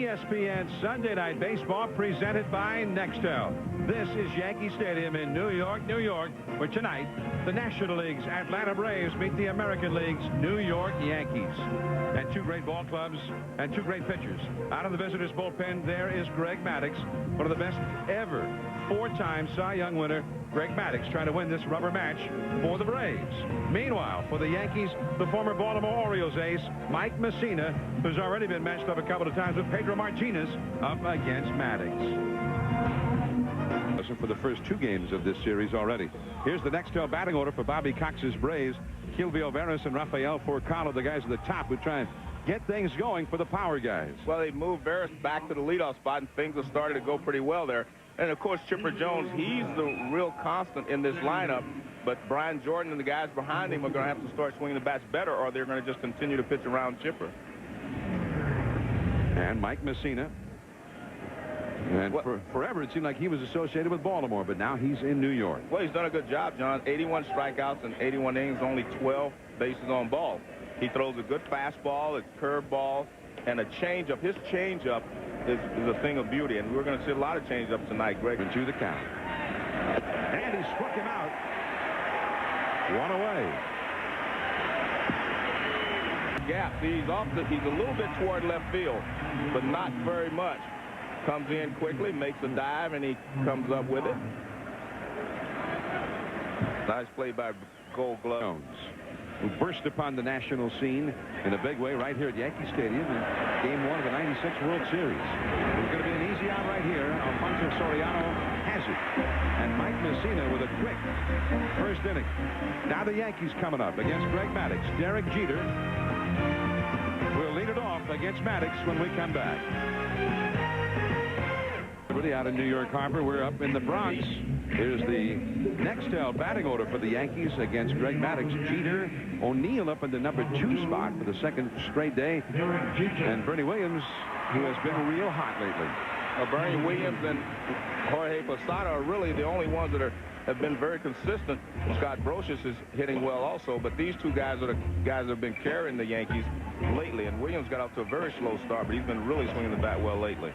ESPN Sunday Night Baseball presented by Nextel. This is Yankee Stadium in New York, New York, where tonight the National League's Atlanta Braves meet the American League's New York Yankees. And two great ball clubs and two great pitchers. Out of the visitors' bullpen, there is Greg Maddux, one of the best ever four-time Cy Young winner. Greg Maddux trying to win this rubber match for the Braves. Meanwhile, for the Yankees, the former Baltimore Orioles ace, Mike Messina, who's already been matched up a couple of times with Pedro Martinez, up against Maddux. For the first two games of this series already. Here's the Nextel batting order for Bobby Cox's Braves. Kilvio Veras and Rafael Furcado, the guys at the top who try and get things going for the power guys. Well, they moved Veras back to the leadoff spot, and things have started to go pretty well there. And, of course, Chipper Jones, he's the real constant in this lineup. But Brian Jordan and the guys behind him are going to have to start swinging the bats better, or they're going to just continue to pitch around Chipper. And Mike Messina. And forever, it seemed like he was associated with Baltimore, but now he's in New York. Well, he's done a good job, John. 81 strikeouts and 81 innings, only 12 bases on balls. He throws a good fastball, a curveball, and a changeup. His changeup is a thing of beauty, and we're going to see a lot of changeups tonight, Greg. Into the count. And he struck him out. One away. Gap. He's a little bit toward left field, but not very much. Comes in quickly, makes a dive, and he comes up with it. Nice play by Gold Glove Jones, who burst upon the national scene in a big way right here at Yankee Stadium in Game 1 of the '96 World Series. There's going to be an easy out right here. Alfonso Soriano has it. And Mike Messina with a quick first inning. Now the Yankees coming up against Greg Maddux. Derek Jeter will lead it off against Maddux when we come back. Out in New York Harbor, we're up in the Bronx. Here's the Nextel batting order for the Yankees against Greg Maddux. Jeter, O'Neill up in the number 2 spot for the second straight day, and Bernie Williams, who has been real hot lately. Bernie Williams and Jorge Posada are really the only ones that have been very consistent. Scott Brocious is hitting well also, but these two guys are the guys that have been carrying the Yankees lately, and Williams got off to a very slow start, but he's been really swinging the bat well lately.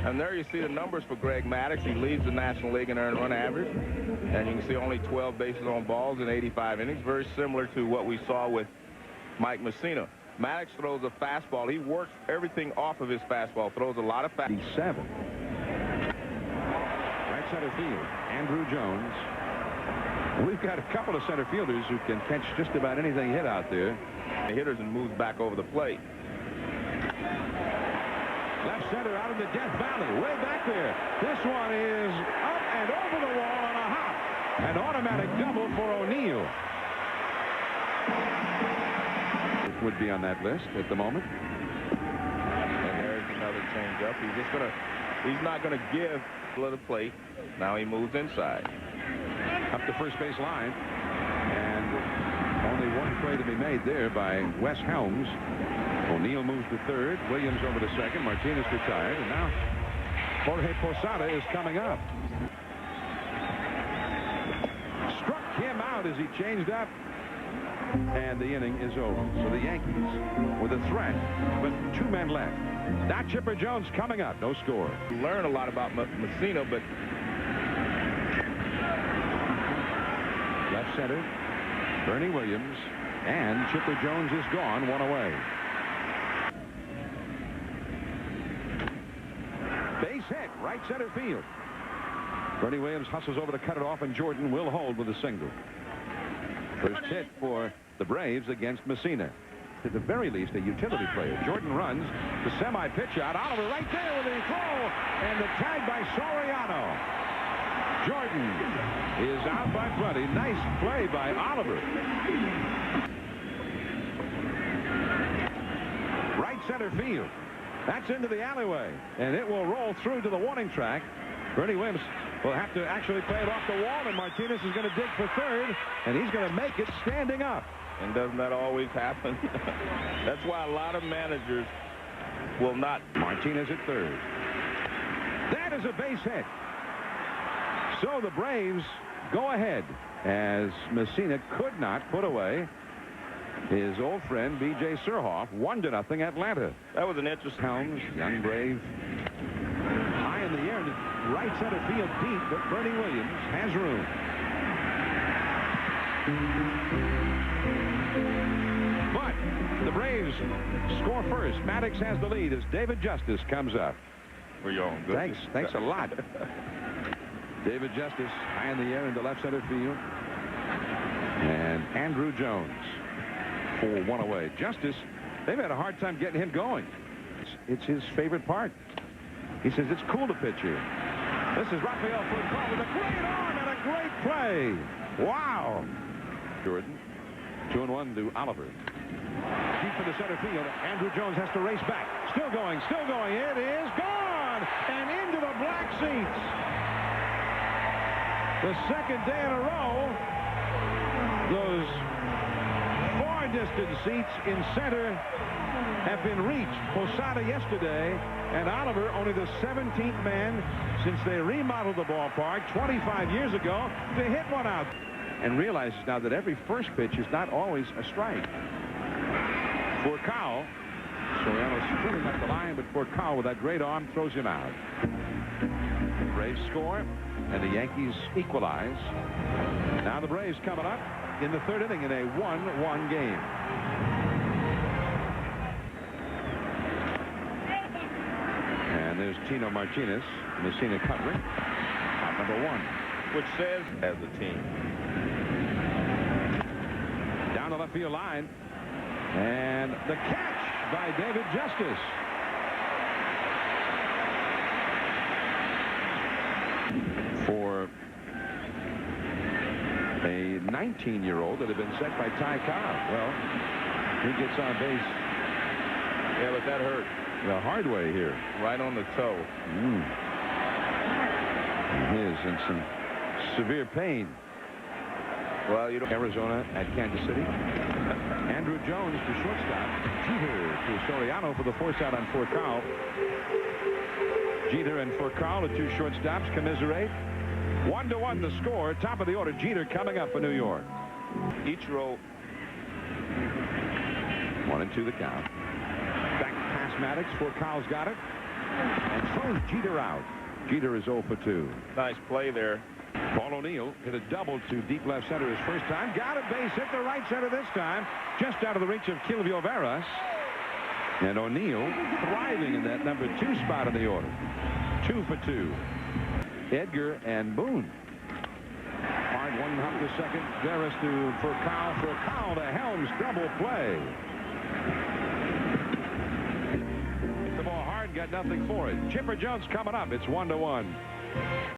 And there you see the numbers for Greg Maddux. He leads the National League in earned run average. And you can see only 12 bases on balls in 85 innings. Very similar to what we saw with Mike Messina. Maddux throws a fastball. He works everything off of his fastball. Throws a lot of fastball. 7. Right center field, Andrew Jones. We've got a couple of center fielders who can catch just about anything hit out there. The hitters and moves back over the plate. Left center out of the Death Valley, way back there. This one is up and over the wall on a hop. An automatic double for O'Neill. It would be on that list at the moment. And there's another changeup. He's not gonna give to the plate. Now he moves inside. Up the first base line. And only one play to be made there by Wes Helms. O'Neill moves to third. Williams over to second. Martinez retired. And now Jorge Posada is coming up. Struck him out as he changed up. And the inning is over. So the Yankees with a threat, but 2 men left. Now Chipper Jones coming up. No score. Learn a lot about Messina, but left center, Bernie Williams, and Chipper Jones is gone. One away. Base hit, right center field. Bernie Williams hustles over to cut it off, and Jordan will hold with a single. First hit for the Braves against Messina. At the very least, a utility player. Jordan runs the semi-pitch out. Oliver right there with the throw, and the tag by Soriano. Jordan is out by plenty. Nice play by Oliver. Right center field. That's into the alleyway, and it will roll through to the warning track. Bernie Williams will have to actually play it off the wall, and Martinez is going to dig for third, and he's going to make it standing up. And doesn't that always happen? That's why a lot of managers will not. Martinez at third. That is a base hit. So the Braves go ahead as Messina could not put away his old friend B.J. Surhoff. 1-0 Atlanta. That was an interesting. Helms, young Brave, high in the air to right center field deep, but Bernie Williams has room. But the Braves score first. Maddox has the lead as David Justice comes up. For your own good. Thanks a lot. David Justice high in the air into left center field. And Andrew Jones for one away. Justice, they've had a hard time getting him going. It's his favorite part. He says it's cool to pitch here. This is Rafael Furcal with a great arm and a great play. Wow. Jordan, 2-1 to Oliver. Deep in the center field. Andrew Jones has to race back. Still going, still going. It is gone and into the black seats. The second day in a row, those far distant seats in center have been reached. Posada yesterday, and Oliver only the 17th man since they remodeled the ballpark 25 years ago to hit one out. And realizes now that every first pitch is not always a strike. Furcal, Soriano's filling up the line, but Furcal with that great arm throws him out. Braves score, and the Yankees equalize. Now the Braves coming up in the third inning in a 1-1 game. And there's Tino Martinez, Messina covering. Out number 1. Which says as a team. Down the left field line. And the catch by David Justice. For a 19-year-old that had been set by Ty Cobb. Well, he gets on base. Yeah, but that hurt. The hard way here. Right on the toe. He is in some severe pain. Well, you don't. Arizona at Kansas City. Andrew Jones to shortstop. Jeter to Soriano for the force out on Furcal. Jeter and Furcal, the two shortstops, commiserate. 1-1 the score. Top of the order. Jeter coming up for New York. Each row. 1-2 the count. Back past Maddox. Furcal's got it. And throws Jeter out. Jeter is 0 for 2. Nice play there. Paul O'Neill hit a double to deep left center his first time. Got a base hit to right center this time. Just out of the reach of Kilvio Veras. And O'Neill thriving in that number 2 spot in the order. 2 for 2. Edgar and Boone. Hard 1 hop to second. Veras to Furcal. Furcal to Helms. Double play. Hit the ball hard. Got nothing for it. Chipper Jones coming up. It's 1-1.